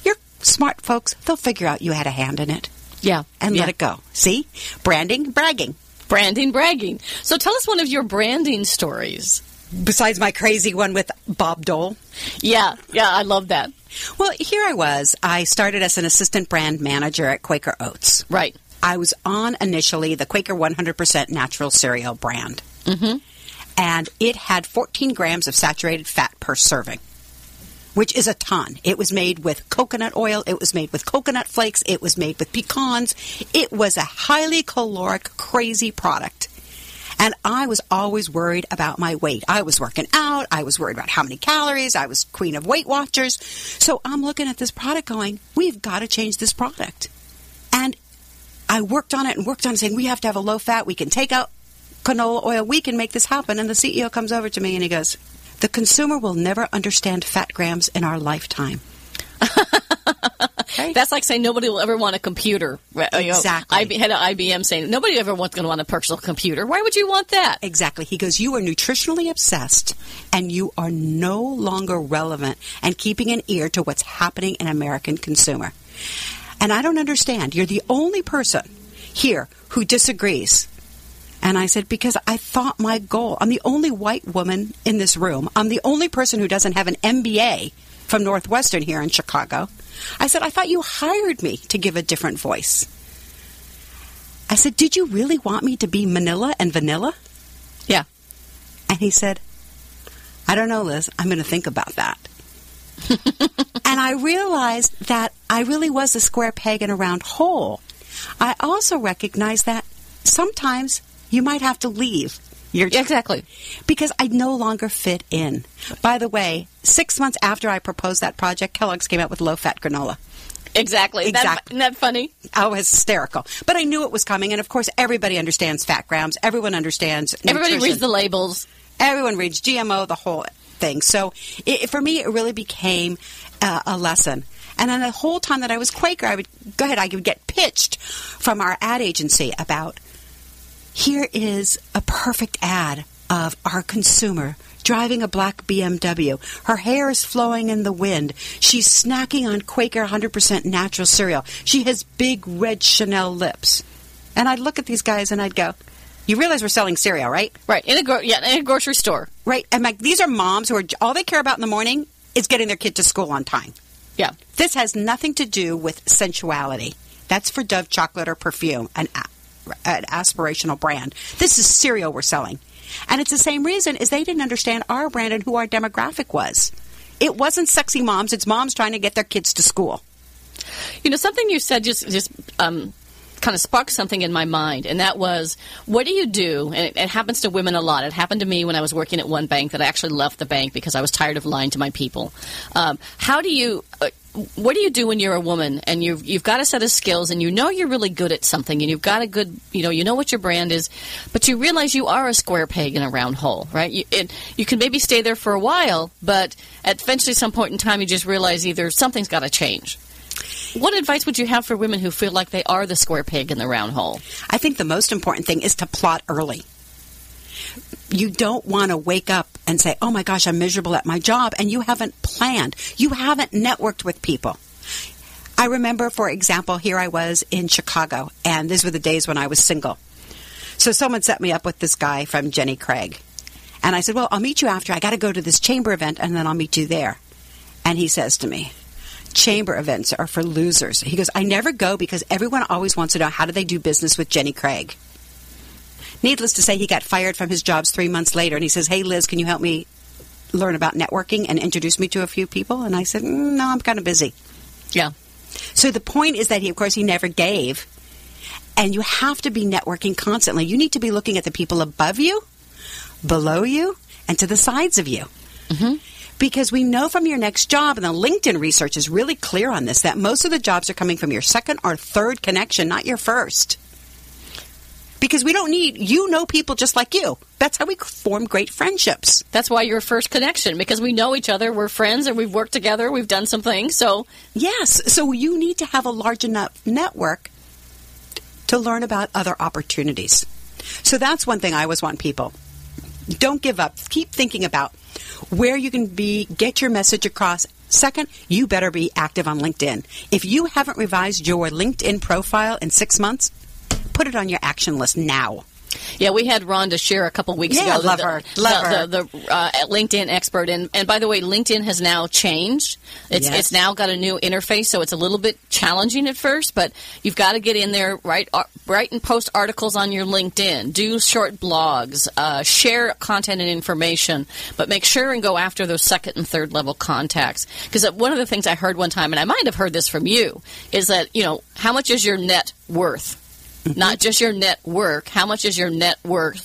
You're smart folks. They'll figure out you had a hand in it. Yeah. And let it go. See? Branding, bragging. Branding, bragging. So tell us one of your branding stories. Besides my crazy one with Bob Dole. Yeah, I love that. Well, here I was. I started as an assistant brand manager at Quaker Oats. Right. I was on initially the Quaker 100% natural cereal brand. Mm-hmm. And it had 14 grams of saturated fat per serving, which is a ton. It was made with coconut oil. It was made with coconut flakes. It was made with pecans. It was a highly caloric, crazy product. And I was always worried about my weight. I was working out. I was worried about how many calories. I was queen of Weight Watchers. So I'm looking at this product going, we've got to change this product. And I worked on it saying, we have to have a low fat. We can take out canola oil. We can make this happen. And the CEO comes over to me and he goes, the consumer will never understand fat grams in our lifetime. Okay. That's like saying nobody will ever want a computer. Exactly. Head of IBM saying nobody ever wants going to want a personal computer. Why would you want that? Exactly. He goes, you are nutritionally obsessed and you are no longer relevant and keeping an ear to what's happening in American consumer. And I don't understand. You're the only person here who disagrees. And I said, because I thought my goal, I'm the only white woman in this room. I'm the only person who doesn't have an MBA from Northwestern here in Chicago. I said, I thought you hired me to give a different voice. I said, did you really want me to be Manila and vanilla? Yeah. And he said, I don't know, Liz. I'm going to think about that. And I realized that I really was a square peg in a round hole. I also recognized that sometimes you might have to leave. Exactly. Because I no longer fit in. By the way, 6 months after I proposed that project, Kellogg's came out with low-fat granola. Exactly. Isn't that funny? I was hysterical. But I knew it was coming, and of course, everybody understands fat grams. Everyone understands nutrition. Everybody reads the labels. Everyone reads GMO, the whole thing. So for me, it really became a lesson. And then the whole time that I was Quaker, I would get pitched from our ad agency about, here is a perfect ad of our consumer driving a black BMW. Her hair is flowing in the wind. She's snacking on Quaker 100% natural cereal. She has big red Chanel lips. And I'd look at these guys and I'd go, you realize we're selling cereal, right? Right, in a grocery store. Right, and these are moms who are, all they care about in the morning is getting their kid to school on time. Yeah. This has nothing to do with sensuality. That's for Dove chocolate or perfume, an aspirational brand. This is cereal we're selling. And it's the same reason as they didn't understand our brand and who our demographic was. It wasn't sexy moms. It's moms trying to get their kids to school. You know, something you said just kind of sparked something in my mind, and that was, what do you do? And it happens to women a lot. It happened to me when I was working at one bank that I actually left the bank because I was tired of lying to my people. What do you do when you're a woman and you've got a set of skills and you know you're really good at something and you've got a good, you know what your brand is, but you realize you are a square peg in a round hole, right? You can maybe stay there for a while, but at eventually some point in time you just realize either something's got to change. What advice would you have for women who feel like they are the square peg in the round hole? I think the most important thing is to plot early. You don't want to wake up and say, oh my gosh, I'm miserable at my job, and you haven't planned. You haven't networked with people. I remember, for example, here I was in Chicago, and these were the days when I was single. So someone set me up with this guy from Jenny Craig. And I said, well, I'll meet you after. I got to go to this chamber event, and then I'll meet you there. And he says to me, chamber events are for losers. He goes, I never go because everyone always wants to know, how do they do business with Jenny Craig? Needless to say, he got fired from his jobs 3 months later, and he says, hey, Liz, can you help me learn about networking and introduce me to a few people? And I said, no, I'm kind of busy. Yeah. So the point is that he never gave, and you have to be networking constantly. You need to be looking at the people above you, below you, and to the sides of you. Mm-hmm. Because we know from your next job, and the LinkedIn research is really clear on this, that most of the jobs are coming from your second or third connection, not your first. Because we don't need, people just like you. That's how we form great friendships. That's why you're a first connection, because we know each other, we're friends, and we've worked together, we've done some things, so... Yes, so you need to have a large enough network to learn about other opportunities. So that's one thing I always want people. Don't give up. Keep thinking about where you can get your message across. Second, you better be active on LinkedIn. If you haven't revised your LinkedIn profile in 6 months, put it on your action list now. Yeah, we had Rhonda share a couple weeks ago. Love her. The LinkedIn expert. And by the way, LinkedIn has now changed. It's now got a new interface, so it's a little bit challenging at first, but you've got to get in there, write and post articles on your LinkedIn, do short blogs, share content and information, but make sure and go after those second and third level contacts. Because one of the things I heard one time, and I might have heard this from you, is that, how much is your net worth? Not just your network. How much is your network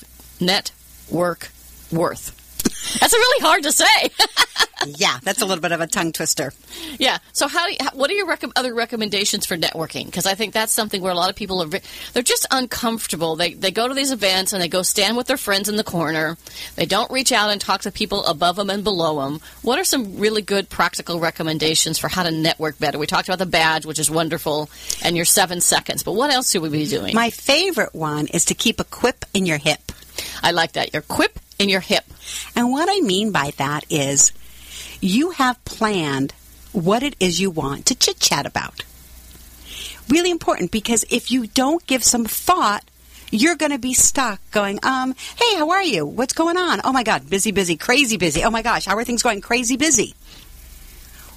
worth? That's really hard to say. Yeah, that's a little bit of a tongue twister. Yeah. So what are your other recommendations for networking? Because I think that's something where a lot of people they're just uncomfortable. They go to these events and they go stand with their friends in the corner. They don't reach out and talk to people above them and below them. What are some really good practical recommendations for how to network better? We talked about the badge, which is wonderful, and your 7 seconds. But what else should we be doing? My favorite one is to keep a quip in your hip. I like that. Your quip in your hip. And what I mean by that is you have planned what it is you want to chit-chat about. Really important, because if you don't give some thought, you're going to be stuck going, hey, how are you? What's going on? Oh, my God, busy, crazy busy. Oh, my gosh, how are things going? Crazy busy.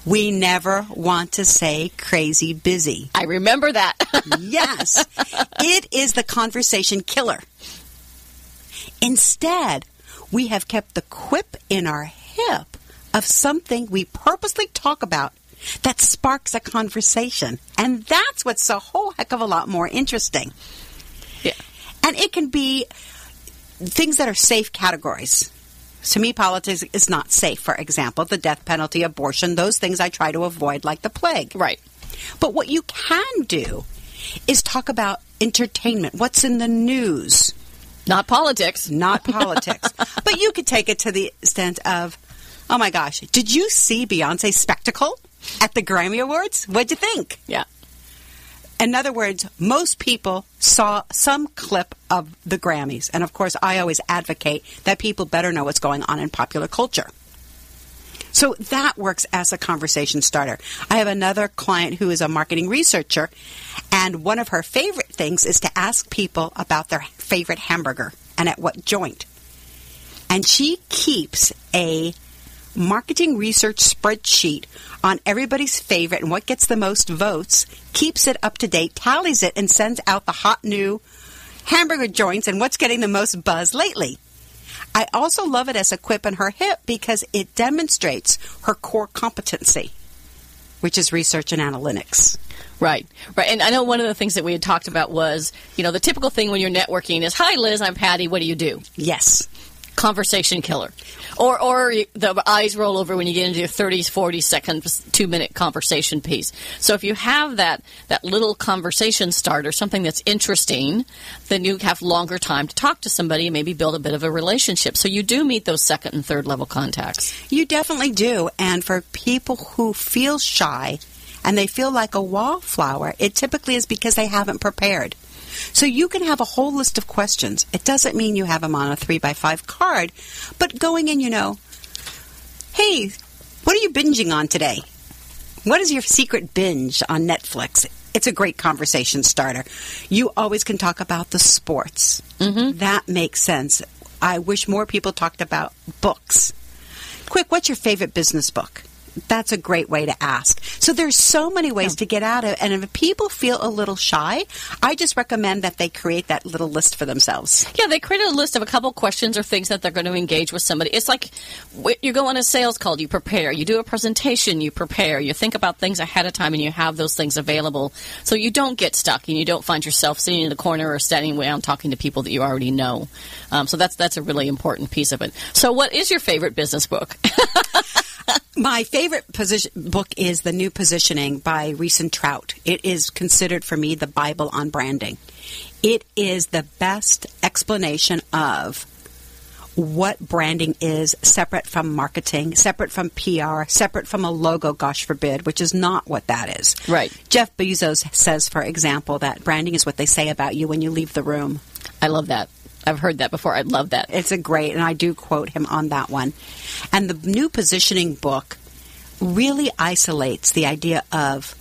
We never want to say crazy busy. I remember that. Yes. It is the conversation killer. Instead, we have kept the quip in our hip of something we purposely talk about that sparks a conversation. And that's what's a whole heck of a lot more interesting. Yeah. And it can be things that are safe categories. To me, politics is not safe. For example, the death penalty, abortion, those things I try to avoid like the plague. Right. But what you can do is talk about entertainment, what's in the news. Not politics. Not politics. But you could take it to the extent of, oh my gosh, did you see Beyonce's spectacle at the Grammy Awards? What'd you think? Yeah. In other words, most people saw some clip of the Grammys. And of course, I always advocate that people better know what's going on in popular culture. So that works as a conversation starter. I have another client who is a marketing researcher, and one of her favorite things is to ask people about their favorite hamburger and at what joint. And she keeps a marketing research spreadsheet on everybody's favorite and what gets the most votes, keeps it up to date, tallies it, and sends out the hot new hamburger joints and what's getting the most buzz lately. I also love it as a quip in her hip because it demonstrates her core competency, which is research and analytics. Right. And I know one of the things that we had talked about was, the typical thing when you're networking is, hi, Liz, I'm Patty. What do you do? Yes. Conversation killer. Or the eyes roll over when you get into your 30, 40 second, 2-minute conversation piece. So if you have that little conversation starter, something that's interesting, then you have longer time to talk to somebody and maybe build a bit of a relationship. So you do meet those second and third level contacts. You definitely do. And for people who feel shy and they feel like a wallflower, it typically is because they haven't prepared. So you can have a whole list of questions. It doesn't mean you have them on a 3x5 card, but going in, hey, what are you binging on today? What is your secret binge on Netflix? It's a great conversation starter. You always can talk about the sports. Mm-hmm. That makes sense. I wish more people talked about books. Quick, what's your favorite business book? That's a great way to ask. So there's so many ways to get out of it. And if people feel a little shy, I just recommend that they create that little list for themselves. Yeah, they create a list of a couple questions or things that they're going to engage with somebody. It's like you go on a sales call, you prepare. You do a presentation, you prepare. You think about things ahead of time and you have those things available so you don't get stuck and you don't find yourself sitting in the corner or standing around talking to people that you already know. So that's a really important piece of it. So what is your favorite business book? My favorite book is The New Positioning by Reese and Trout. It is considered for me the Bible on branding. It is the best explanation of what branding is, separate from marketing, separate from PR, separate from a logo, gosh forbid, which is not what that is. Right. Jeff Bezos says, for example, that branding is what they say about you when you leave the room. I love that. I've heard that before. I love that. It's a great, and I do quote him on that one. And the new positioning book really isolates the idea of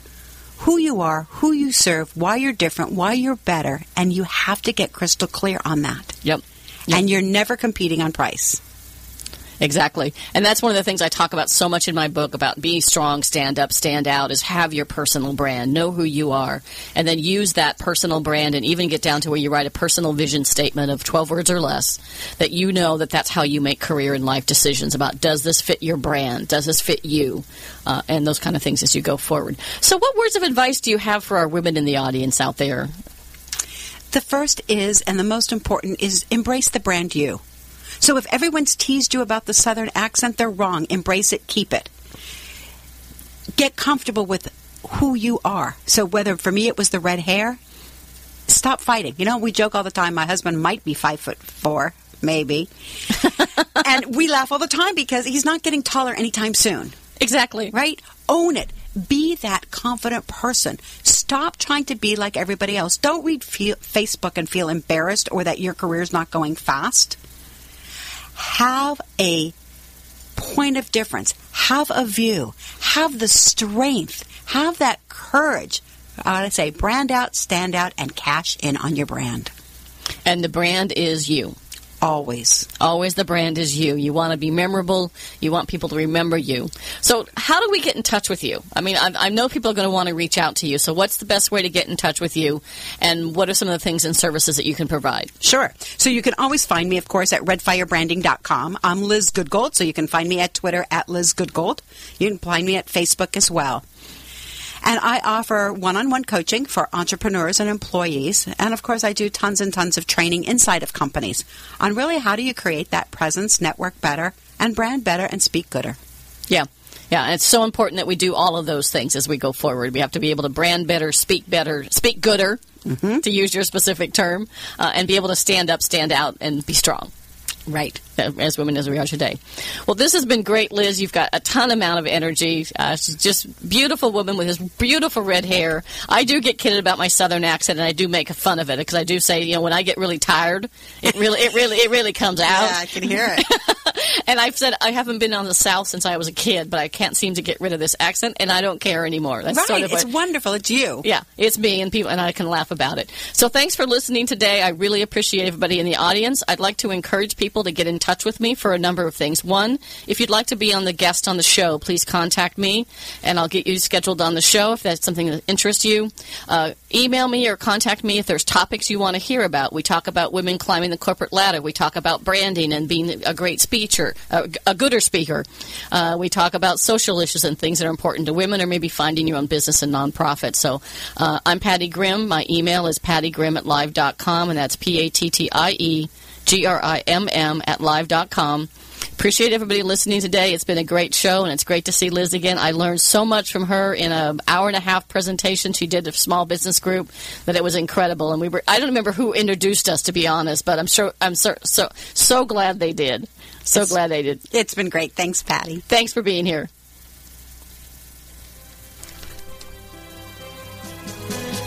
who you are, who you serve, why you're different, why you're better, and you have to get crystal clear on that. Yep. And you're never competing on price. Exactly. And that's one of the things I talk about so much in my book about being strong, stand up, stand out, is have your personal brand, know who you are, and then use that personal brand and even get down to where you write a personal vision statement of 12 words or less, that you know that that's how you make career and life decisions about, does this fit your brand? Does this fit you? And those kind of things as you go forward. So what words of advice do you have for our women in the audience out there? The first is, and the most important, is embrace the brand you. So if everyone's teased you about the Southern accent, they're wrong. Embrace it, keep it. Get comfortable with who you are. So whether for me it was the red hair, stop fighting. You know, we joke all the time, my husband might be 5'4", maybe. And we laugh all the time because he's not getting taller anytime soon. Exactly. Right? Own it. Be that confident person. Stop trying to be like everybody else. Don't read Facebook and feel embarrassed or that your career's not going fast. Have a point of difference. Have a view. Have the strength. Have that courage. I would say brand out, stand out, and cash in on your brand. And the brand is you. Always. Always the brand is you. You want to be memorable. You want people to remember you. So how do we get in touch with you? I mean, I know people are going to want to reach out to you. So what's the best way to get in touch with you? And what are some of the things and services that you can provide? Sure. So you can always find me, of course, at redfirebranding.com. I'm Liz Goodgold, so you can find me at Twitter at Liz Goodgold. You can find me at Facebook as well. And I offer one-on-one coaching for entrepreneurs and employees. And, of course, I do tons and tons of training inside of companies on really how do you create that presence, network better, and brand better, and speak gooder. Yeah. Yeah, and it's so important that we do all of those things as we go forward. We have to be able to brand better, speak gooder, to use your specific term, and be able to stand up, stand out, and be strong. Right. As women as we are today. Well, this has been great, Liz. You've got a ton amount of energy. She's just beautiful woman with this beautiful red hair. I do get kidded about my Southern accent, and I do make fun of it because I do say, you know, when I get really tired, it really comes out. Yeah, I can hear it. And I've said I haven't been on the South since I was a kid, but I can't seem to get rid of this accent, and I don't care anymore. That's right. Sort of it's wonderful. It's you. Yeah, it's me, and I can laugh about it. So thanks for listening today. I really appreciate everybody in the audience. I'd like to encourage people to get in touch with me for a number of things. One, if you'd like to be on the guest on the show, please contact me, and I'll get you scheduled on the show if that's something that interests you. Email me or contact me if there's topics you want to hear about. We talk about women climbing the corporate ladder. We talk about branding and being a great speaker, a gooder speaker. We talk about social issues and things that are important to women, or maybe finding your own business and nonprofit. So I'm Patty Grimm. My email is pattygrimm@live.com, and that's PATTIEGRIMM at live.com. Appreciate everybody listening today. It's been a great show, and it's great to see Liz again. I learned so much from her in an hour-and-a-half presentation she did to a small business group that it was incredible. And I don't remember who introduced us, to be honest, but I'm so glad they did. Glad they did. It's been great. Thanks, Patty. Thanks for being here.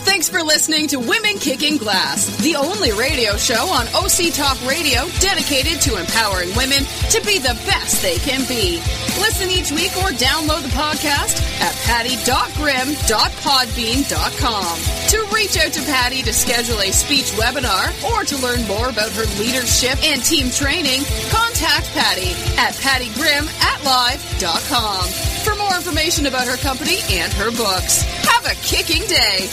Thanks for listening to Women Kicking Glass, the only radio show on OC Talk Radio dedicated to empowering women to be the best they can be. Listen each week or download the podcast at patty.grimm.podbean.com. To reach out to Patty to schedule a speech webinar or to learn more about her leadership and team training, contact Patty at pattygrimm@live.com for more information about her company and her books. Have a kicking day.